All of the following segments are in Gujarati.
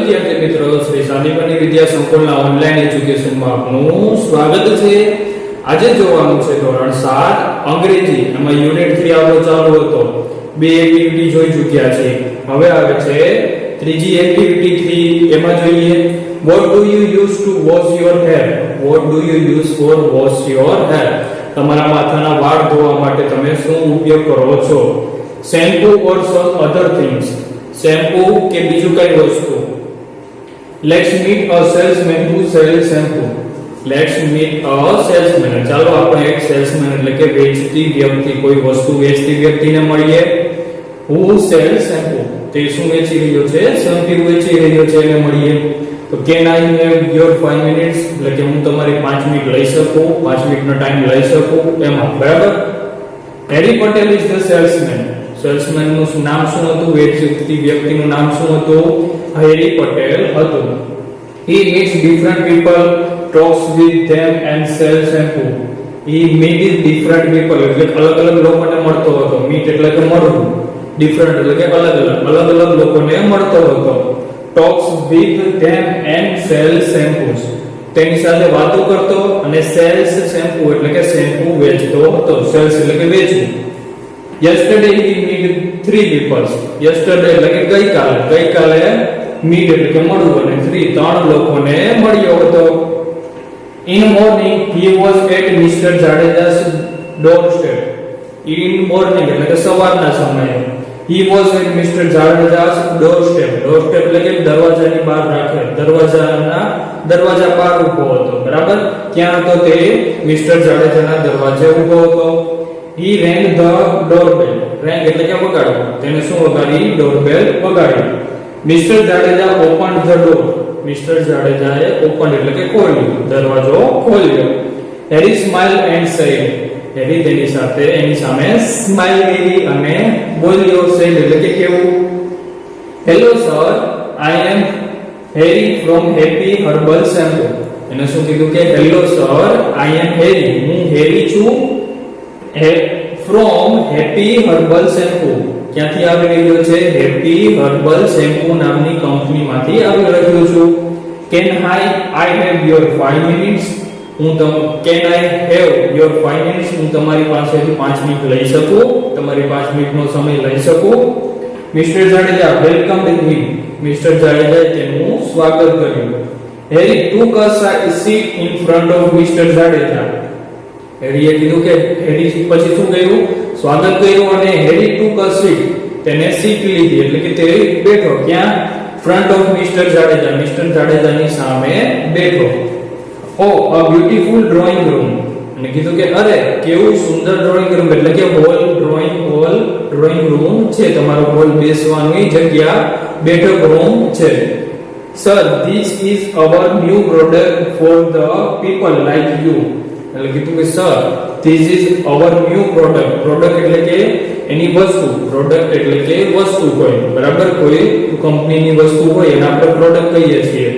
વિદ્યાર્થી મિત્રો, શ્રી શાંતિપની વિદ્યા સંકુલના ઓનલાઈન એજ્યુકેશનમાં આપનું સ્વાગત છે। આજે જોવાનું છે ધોરણ 7 અંગ્રેજી, એમાં યુનિટ 3 આપણો ચાલુ હતો। બે એક્ટિવિટી જોઈ ચૂક્યા છે। હવે આવે છે ત્રીજી એક્ટિવિટી 3, એમાં જોઈએ what do you use to wash your hair? What do you use for wash your hair? તમારા માથાના વાળ ધોવા માટે તમે શું ઉપયોગ કરો છો? shampoo or some other things? shampoo કે બીજું કઈ વસ્તુ? let's meet a salesman who sells shampoo. let's meet a salesman. ચાલો આપણે એક સેલ્સમેન એટલે કે વેચતી વ્યક્તિ, કોઈ વસ્તુ વેચતી વ્યક્તિને મળીએ। who sells shampoo, તે શું વેચી રહ્યો છે? શેમ્પૂ વેચી રહ્યો છે એને મળીએ। તો can I have your 5 minutes, એટલે કે હું તમારી 5 મિનિટ લઈ શકું, 5 મિનિટનો ટાઈમ લઈ શકું એમાં, બરાબર? Harry Patel is the salesman. Salesman નું નામ શું હતું? વેચતી વ્યક્તિનું નામ શું હતું? હેરી પટેલ હતું। he meets different people, talks with them and sells shampoo. he meets different people એટલે અલગ અલગ લોકોને મળતો હતો। meet એટલે કે મળવું, different એટલે કે અલગ અલગ લોકોને મળતો હતો। talks with them and sells shampoos, તેની સાથે વાતો કરતો અને sells shampoo એટલે કે શેમ્પૂ વેચતો હતો। sells એટલે કે વેચવું। yesterday he met 3 people. yesterday એટલે કે ગઈકાલે meet એટલે કે મળવું અને 3 લોકોને મળ્યો હતો। in morning he was at Mr. Jadeja's doorstep. in morning એટલે કે સવારના સમયે he was at Mr. Jadeja's doorstep. doorstep એટલે કે દરવાજાની બહાર રાખે, દરવાજા બહાર ઊભો હતો, બરાબર? ક્યાં હતો તે? મિસ્ટર જાડેજાના દરવાજે ઊભો હતો। he rang the doorbell. rang એટલે કે વગાડવું, તેને શું વગાડી? ડોરબેલ વગાડી। Mister Jadeja opened the door. Mister જાડેજાએ opened એટલે કે ખોલ્યું, દરવાજો ખોલ્યો। Harry smiled and said. હેરી તેની સાથે એની સામે સ્માઈલ કરી અને બોલ્યો। said એટલે કે કેવું? Hello sir, I am Harry from Happy Herbal shampoo. એને શું કીધું કે હેલો સર, આઈ એમ હેરી, હું હેરી છું ફ્રોમ હેપી હર્બલ શેમ્પૂ. ક્યાંથી આવી રહ્યો છે? હેપી હર્બલ શેમ્પૂ નામની કંપનીમાંથી આવી રહ્યો છું। Can I have your 5 minutes? Can I have your 5 minutes? હું તમારી પાસેથી 5 મિનિટ લઈ શકું, તમારી 5 મિનિટનો સમય લઈ શકું? Mister Jadeja welcomed him. Mister જાડેજાએ તેનું સ્વાગત કર્યું। Harry took a seat in front of mister Jadeja. હેરીએ કીધું કે હેરી પછી શું કર્યું? સ્વાગત કર્યું અને હેરી took a seat, તેને સીટ લીધી એટલે કે તે બેઠો। ક્યાં? front of mister Jadeja, mister જાડેજાની સામે બેઠો। oh a beautiful drawing room. અને કીધું કે અરે કેવું સુંદર ડ્રોઈંગ રૂમ એટલે કે હોલ ડ્રોઈંગ રૂમ છે, તમારો હોલ બેસવાની જગ્યા, બેઠક રૂમ છે। sir, this is our new product for the people like you. એટલે કીધું કે sir, this is our new product. Product એટલે કે એની વસ્તુ, પ્રોડક્ટ એટલે કે વસ્તુ કોઈ, બરાબર? કોઈ કંપનીની વસ્તુ હોય એને આપણે પ્રોડક્ટ કહીએ છીએ।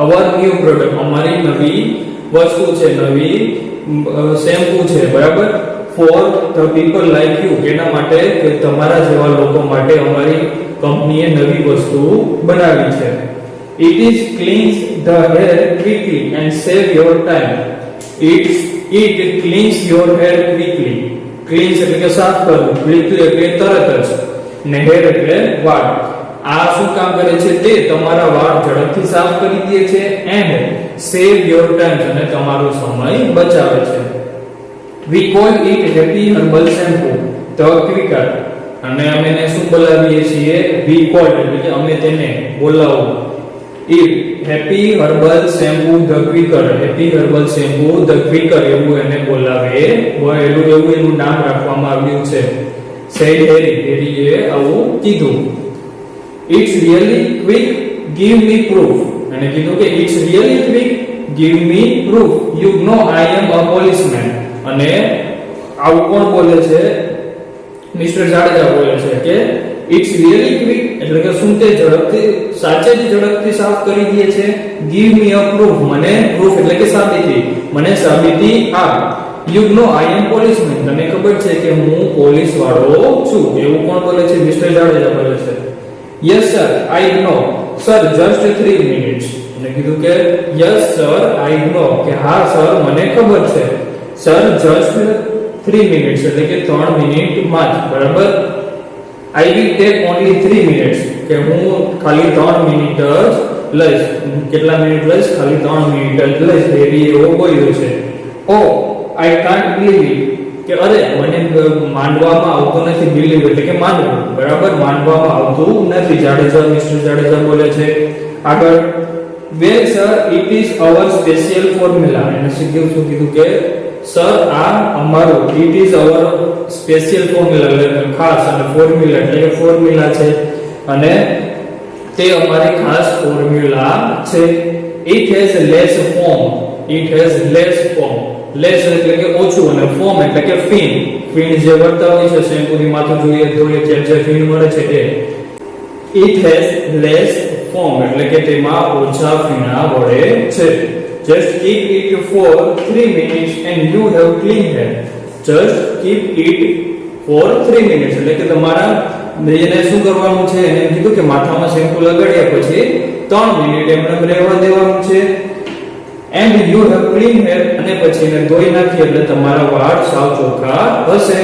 our new product અમારી નવી વસ્તુ છે, નવી શેમ્પૂ છે, બરાબર? for the people like you, કેના માટે? કે તમારા જેવા લોકો માટે અમારી કંપનીએ નવી વસ્તુ બનાવી છે। it is cleans the hair quickly and save your time. it cleans your hair quickly. cleans એટલે કે સાફ કરવું, quickly એટલે તરત જ, ને hair એટલે વાળ। આ શું કામ કરે છે? તે તમારા વાળ ઝડપથી સાફ કરી દે છે and save your time, અને તમારો સમય બચાવે છે। we call it happy herbal shampoo the quicker. અને અમે એને શું બોલાવીએ છીએ? we call એટલે કે અમે તેને બોલાવું, it happy herbal shampoo the quicker. happy herbal shampoo the quicker એવું એને બોલાવે, એવું એનું નામ રાખવામાં આવ્યું છે। said Harry. હેરીએ આવું કીધું। it's really quick, give me proof. અને કીધું કે it's really quick, give me proof. you know I am a policeman. અને આવું કોણ બોલે છે? મિસ્ટર જાડેજા બોલે છે કે it's really quick એટલે કે શું તે ઝડપથી, સાચે જ ઝડપથી સાફ કરી દે છે। give me a proof, મને proof એટલે કે સાબિતી, મને સાબિતી આપ। you know I am policeman, તને ખબર છે કે હું પોલીસ વાળો છું, એવું કોણ બોલે છે? મિસ્ટર જાડેજા બોલે છે। yes sir, I know, sir just 3 minutes. અને કીધું કે યસ સર આઈ નો, કે હા સર મને ખબર છે. સર જસ્ટ 3 મિનિટ્સ એટલે કે 3 મિનિટમાં જ, બરાબર. I will take only 3 minutes, કે હું ખાલી 3 મિનિટ જ લઈશ. કેટલા મિનિટ લઈશ? ખાલી 3 મિનિટ જ લઈશ. એવી એવો બોલ્યો છે. ઓ આઈ કાન્ટ બિલીવ ઇટ, કે અરે મને માનવામાં આવતું નથી. બિલીવ એટલે કે માનવું, બરાબર. માનવામાં આવતું નથી. જાડેજા, મિસ્ટર જાડેજા બોલે છે. આગળ, well sir it is our special formula. એને શું કીધું કે સર આ અમારું, it is our special formula એટલે ખાસ, અને ફોર્મ્યુલા એટલે કે ફોર્મ્યુલા છે, અને તે અમારી ખાસ ફોર્મ્યુલા છે. It has less foam, it has less foam. Less એટલે કે ઓછું, અને ફોર્મ એટલે કે ફીણ. ફીણ જે વર્તા હોય છે શેમ્પૂની માથું જોઈએ તો જે ફીણ મળે છે એ. ઇટ હેઝ લેસ ફોર્મ એટલે કે તેમાં ઓછા ફીણા વળે છે. Just keep it for 3 minutes and you have clean hair. Just keep it for 3 minutes એટલે કે તમારા એને શું કરવાનું છે? એને કીધું કે માથામાં શેમ્પૂ લગાડ્યા પછી 3 મિનિટ એમને રહેવા દેવાનું છે. And you have clean hair અને પછી એને ધોઈ નાખી એટલે તમારા વાળ સાવ ચોખ્ખા હશે.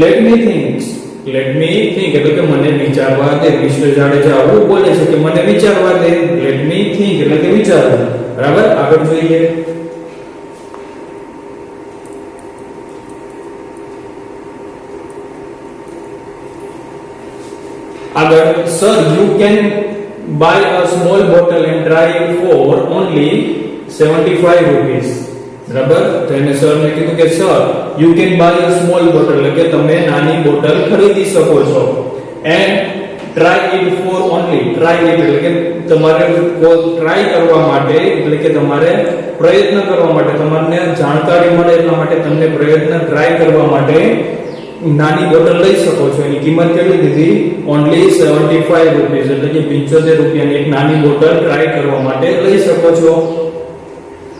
Let me think. Let me think એટલે કે મને વિચારવા દે. મિસ્ટર જાડેજા આવું બોલે છે કે મને વિચારવા દે. Let me think એટલે કે વિચારવું, બરાબર. આગળ જોઈએ. આગળ, sir you can buy a small bottle and try it for only 75 rupees. બરાબર. તો એને સરને કીધું કે sir you can buy a small bottle એટલે કે તમે નાની બોટલ ખરીદી શકો છો. And try it for only, try it એટલે કે તમારે ટ્રાય કરવા માટે એટલે કે તમારે પ્રયત્ન કરવા માટે, તમને જાણકારી મળે એટલા માટે તમને ટ્રાય કરવા માટે નાની બોટલ લઈ શકો છો. એની કિંમત કેટલી દીધી? ઓન્લી 75 રૂપીસ એટલે કે 75 રૂપિયાની એક નાની બોટલ ટ્રાય કરવા માટે લઈ શકો છો.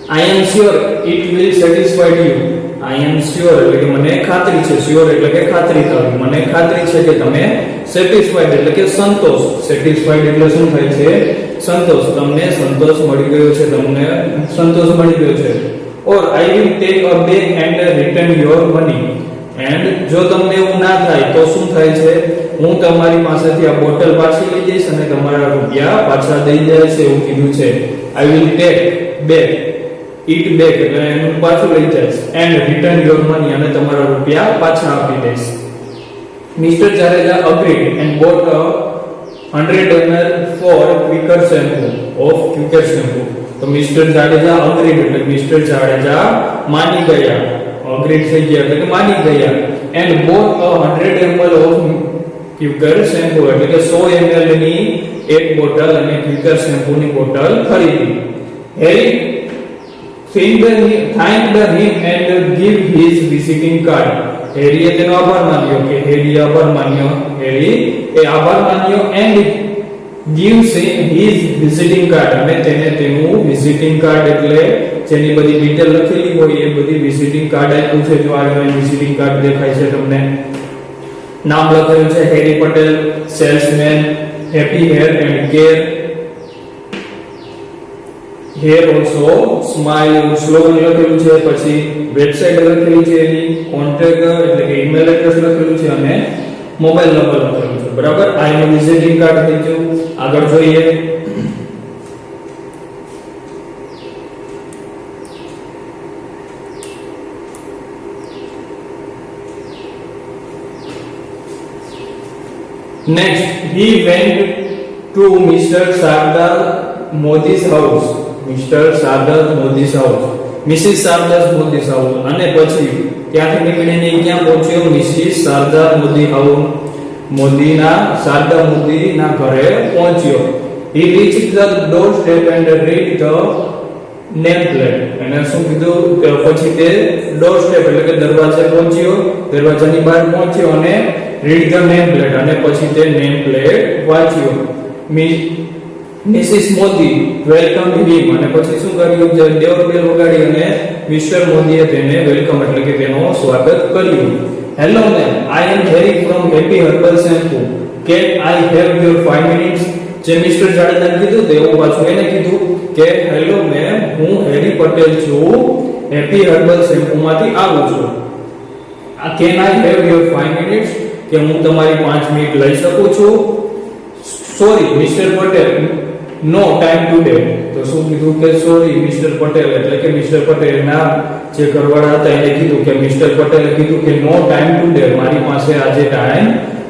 I am sure it will satisfy you. I am sure એટલે કે મને ખાતરી છે. sure એટલે કે ખાતરી કરવી. મને ખાતરી છે કે તમે satisfied એટલે કે સંતોષ. satisfied એટલે શું થાય છે? સંતોષ. તમને સંતોષ મળી ગયો છે, તમને સંતોષ મળી ગયો છે. or I will take a bag and return your money. and જો તમને એવું ના થાય તો શું થાય છે? હું તમારી પાસેથી આ બોટલ પાછી લઈ જઈશ અને તમારા રૂપિયા પાછા દઈ દઈશ એવું કીધું છે. I will take back it back એટલે એનું પાછું લઈ જઈશ. and return your money અને તમારા રૂપિયા પાછા આપી દઈશ. Mister Jadeja agreed and bought a 100 ml for quicker shampoo of quicker shampoo. તો મિસ્ટર જાડેજા agreed એટલે મિસ્ટર જાડેજા માની ગયા. agreed થઈ ગયા એટલે કે માની ગયા. and bought a 100 ml of quicker shampoo એટલે કે 100 ml ની એક બોટલ અને quicker shampoo ની બોટલ ખરીદી. હેરી thanked him and give his visiting card. હેરીએ તેનો આભાર માન્યો, કે હેરીએ આભાર માન્યો, હેરી એ આભાર માન્યો and gives his visiting card અને તેને તેનું visiting card એટલે જેની બધી ડિટેલ લખેલી હોય એ બધી visiting card આપ્યું છે. જો આ visiting card દેખાય છે તમને. નામ લખેલું છે Harry Patel, salesman, happy hair and care. Hair also smile એવું સ્લોગન લખેલું છે. પછી વેબસાઇટ લખેલી છે, એની કોન્ટેક્ટ એટલે કે ઈમેલ એડ્રેસ લખેલું છે અને મોબાઈલ નંબર લખેલું છે. બરાબર. આ એનું વિઝિટિંગ કાર્ડ થઈ ગયું. આગળ જોઈએ. Next, he went to Mr. Sardar Modi's house. Mr. Sardar Modi's house. Mrs. Sardar Modi's house. અને પછી ત્યાંથી નીકળીને ક્યાં પહોંચ્યો? Mrs Sardar Modi house. મોદીના શારદા મોદીના ઘરે પહોંચ્યો. He reached the doorstep and read the name plate. અને શું કીધું? પછી તે doorstep એટલે કે દરવાજે પહોંચ્યો, દરવાજાની બહાર પહોંચ્યો અને read the name plate અને પછી તે name plate વાંચ્યો. મિસિસ મોદી વેલકમ હિમ અને પછી શું કર્યું? ડોર બેલ વગાડી અને મિસ્ટર મોદીએ તેને વેલકમ એટલે કે તેનો સ્વાગત કર્યું. Hello ma'am, I am Harry from Happy Herbal shampoo. Can I have your 5 minutes? જે મિસ્ટર જાડેજાને કીધું તો એવું પાછું એને કીધું કે હેલો મેમ, હું હેરી પટેલ છું, હેપી હર્બલ શેમ્પૂમાંથી આવું છું. Can I have your 5 minutes, કે હું તમારી 5 મિનિટ લઈ શકું છું? સોરી મિસ્ટર પટેલ, નો ટાઈમ ટુડે. તો શું કીધું કે સોરી મિસ્ટર પટેલ, એટલે કે મિસ્ટર પટેલના જે ઘરવાળા હતા એને કીધું કે મિસ્ટર પટેલે કીધું કે નો ટાઈમ ટુડે, મારી પાસે આજે ટાઈમ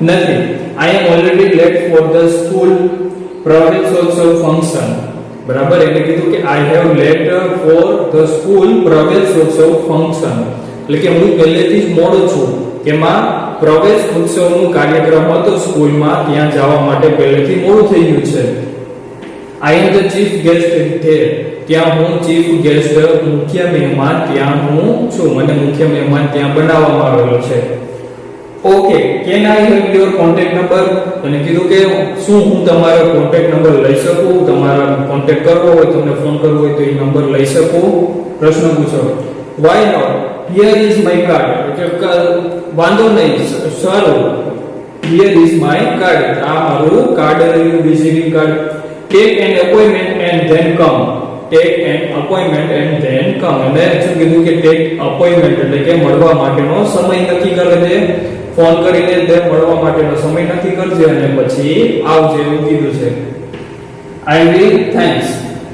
નથી. I am already late for the school પ્રવેશોત્સવ ફંક્શન. બરાબર, એને કીધું કે I have late for the school પ્રવેશોત્સવ ફંક્શન, એટલે કે હું પહેલેથી જ મોડો છું. કેમાં? પ્રવેશ ઉત્સવનો કાર્યક્રમ હતો સ્કૂલમાં, ત્યાં જવા માટે પહેલેથી મોડું થઈ ગયું છે. I am the chief guest there, ત્યાં હું ચીફ ગેસ્ટ, મુખ્ય મહેમાન ત્યાં હું છું, મને મુખ્ય મહેમાન ત્યાં બનાવવામાં આવેલો છે. Okay, can I have your contact number? અને કીધું કે શું હું તમારો કોન્ટેક્ટ નંબર લઈ શકું? તમારા કોન્ટેક્ટ કરવો હોય, તમને ફોન કરવો હોય તો એ નંબર લઈ શકું? પ્રશ્ન પૂછો. Why not, here is my card. એટલે વાંધો નહીં, સારું, હિયર ઇઝ માય કાર્ડ, આ મારું કાર્ડ રહ્યું, visiting card. Take an appointment and then come. Take an appointment and then come. અને શું કીધું કે ટેક અપોઇન્ટમેન્ટ એટલે કે મળવા માટેનો સમય નક્કી કરજે. ફોન કરીને તે મળવા માટેનો સમય નક્કી કરજે અને પછી આવજે, એવું કીધું છે. આઈ વિલ થેન્ક્સ,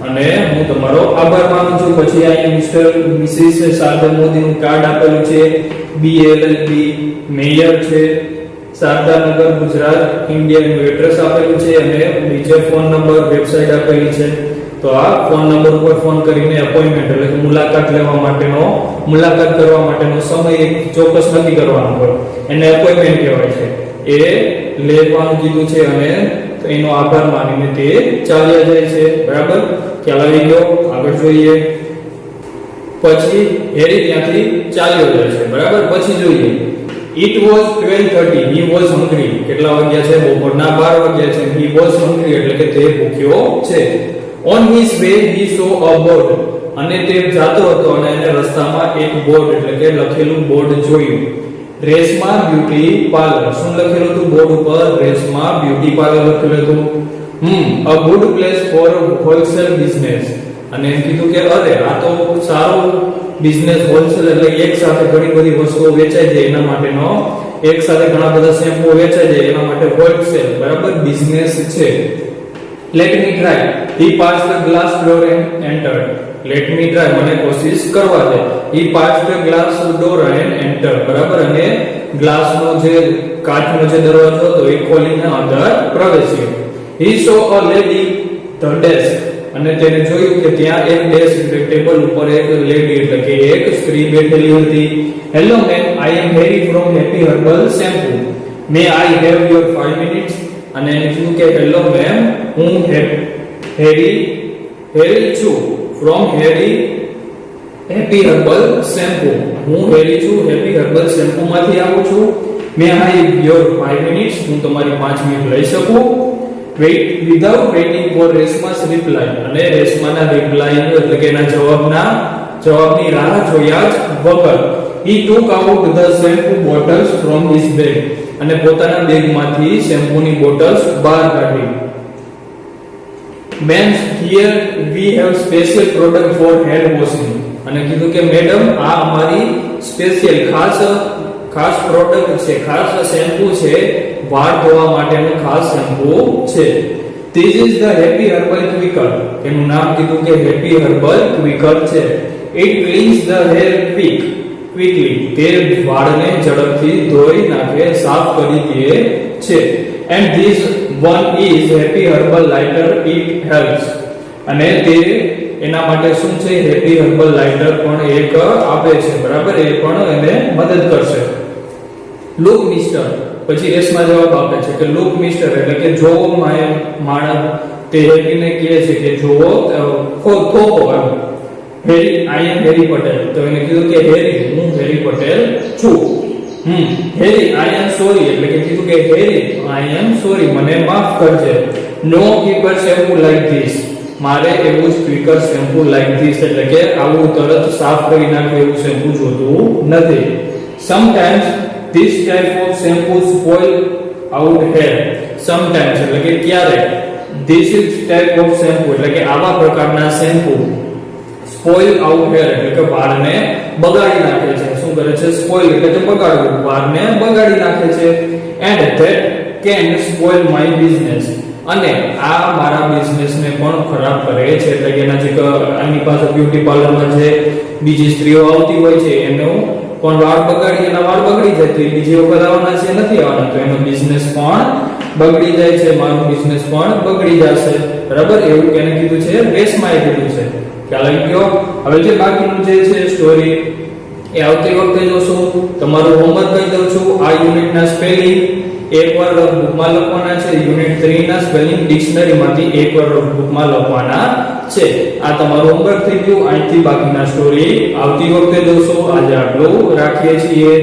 અને હું તમારો આભાર માનું છું. પછી અહીંયા મિસ્ટર મિસિસ શારદા મોદીનું કાર્ડ આપેલું છે, BLLB મેયર છે, શારદાનગર ગુજરાત, ઇન્ડિયાનું એડ્રેસ આપેલું છે અને બીજો ફોન નંબર, વેબસાઇટ આપેલી છે. તો આ ફોન નંબર પર ફોન કરીને અપોઇન્ટમેન્ટ એટલે કે મુલાકાત લેવા માટેનો, મુલાકાત કરવા માટેનો સમય એક ચોક્કસ નક્કી કરવાનો હોય, એને અપોઇન્ટમેન્ટ કહેવાય છે. એ લેવાનું કીધું છે અને એનો આભાર માનીને તે ચાલ્યા જાય છે. બરાબર, ખ્યાલ આવી ગયો? આગળ જોઈએ. પછી હેરી ત્યાંથી ચાલ્યો જાય છે. બરાબર, પછી જોઈએ. It was 12:30. He was hungry. કેટલા વાગ્યા છે? બપોરના 12 વાગ્યા છે. He was hungry એટલે કે તે ભૂખ્યો છે. On his way he saw a board. અને તે જાતો હતો અને એને રસ્તામાં એક બોર્ડ એટલે કે લખેલું બોર્ડ જોયું. Reshma beauty parlour. શું લખેલું હતું બોર્ડ ઉપર? રેશમા બ્યુટી પાર્લર લખેલું હતું. A good place for wholesale business. અને એમ કીધું કે અરે આ તો સારો બિઝનેસ, હોલસેલ એટલે એક સાથે ઘણી બધી વસ્તુઓ વેચાઈ જાય એના માટેનો, એક સાથે ઘણા બધા શેમ્પૂ વેચાઈ જાય એના માટે હોલસેલ, બરાબર, બિઝનેસ છે. Let me try. He pass the glass door and entered. Let me try, મને કોશિશ કરવા દે. He pass the glass door and entered. બરાબર, અને ગ્લાસનો જે કાચનો જે દરવાજો હતો એ ખોલીને અંદર પ્રવેશ્યો. હી સો અ લેડી ધ ડેસ્ક. અને તેને જોયું કે ત્યાં એક ડેસ્ક ટેબલ ઉપર એક લેડી એટલે કે એક સ્ત્રી બેઠેલી હતી. Hello ma'am, I am Harry from Happy Herbal shampoo, may I have your 5 minutes. અને એને કીધું કે હેલો મેમ, હું હેરી છું, ફ્રોમ હેપી હર્બલ શેમ્પૂ, હું હેરી છું, હેપી હર્બલ શેમ્પૂ માંથી આવું છું. મે આઈ યોર 5 મિનિટ્સ, હું તમારી 5 મિનિટ લઈ શકું? Wait without waiting for Reshma's reply. અને રેશમાના રિપ્લાય એટલે કે એના જવાબની રાહ જોયા જ વગર he took out the shampoo bottles from his bag. અને પોતાના બેગમાંથી શેમ્પૂની બોટલ્સ બહાર કાઢી. Ma'am, here we have special product for hair washing. અને કીધું કે મેડમ, આ અમારી સ્પેશિયલ ખાસ પ્રોડક્ટ છે, ખાસ શેમ્પૂ છે, વાળ ધોવા માટેનું ખાસ શેમ્પૂ છે. This is the Happy Herbal Quicker. એનું નામ કીધું કે હેપી હર્બલ ક્વિકર છે. It cleans the hair quickly. તે વાળને ઝડપથી ધોઈ નાખે, સાફ કરી દે છે. And this one is Happy Herbal Lighter. It helps. અને તે એના માટે શું છે? હેપી હર્બલ લાઇટર પણ એક આપે છે. બરાબર, એ પણ એને મદદ કરશે. Look mister. પછી રેશમા જવાબ આપે છે કે લુક મિસ્ટર એટલે કે જોવો માણસ. તે હેરીને કહે છે કે જોવો થોપો એમ. હેરી, આઈ એમ હેરી પટેલ. તો એને કીધું કે હેરી, હું હેરી પટેલ છું. હેરી, આઈ એમ સોરી એટલે કે કીધું કે હેરી, આઈ એમ સોરી, મને માફ કરજે. નો ક્વિકર શેમ્પૂ લાઈક ધીસ. મારે એવું જ ક્વિકર શેમ્પૂ લાઈક ધીસ એટલે કે આવું તરત સાફ કરી નાખે એવું શેમ્પૂ જોતું નથી. Sometimes this type of shampoo spoil out hair. Sometimes એટલે કે ક્યારેક this is type of shampoo એટલે કે આવા પ્રકારના શેમ્પુ સ્પોઇલ આઉટ હેર એટલે કે વાળને બગાડી નાખે છે. શું કરે છે? સ્પોઇલ એટલે કે બગાડવું, વાળને બગાડી નાખે છે. And that can spoil my business અને આ મારા બિઝનેસને પણ ખરાબ કરે છે. એટલે કે એના જે આની પાસે બ્યુટી પાર્લરમાં જે બીજી સ્ત્રીઓ આવતી હોય છે એનો પણ વાળ બગાડી, એના વાળ બગડી જાય તો એ બીજી વખત આવવાના છે, નથી આવવાના, તો એનો બિઝનેસ પણ બગડી જાય છે, મારો બિઝનેસ પણ બગડી જશે. બરાબર, એવું કેને કીધું છે? રેશમાએ કીધું છે. ખ્યાલ આવી ગયો? હવે જે બાકીનું જે છે સ્ટોરી એ આવતી વખતે જોશું. તમારું હોમવર્ક કહી દઉં છું. આ યુનિટના સ્પેલિંગ એકવાર બુકમાં લખવાના છે. યુનિટ 3 ના સ્પેલિંગ ડિક્શનરીમાંથી એકવાર બુકમાં લખવાના છે. આ તમારું હોમવર્ક થઈ ગયું. અહીંથી બાકીના સ્ટોરી આવતી વખતે જોશું. આજે આટલું રાખીએ છીએ.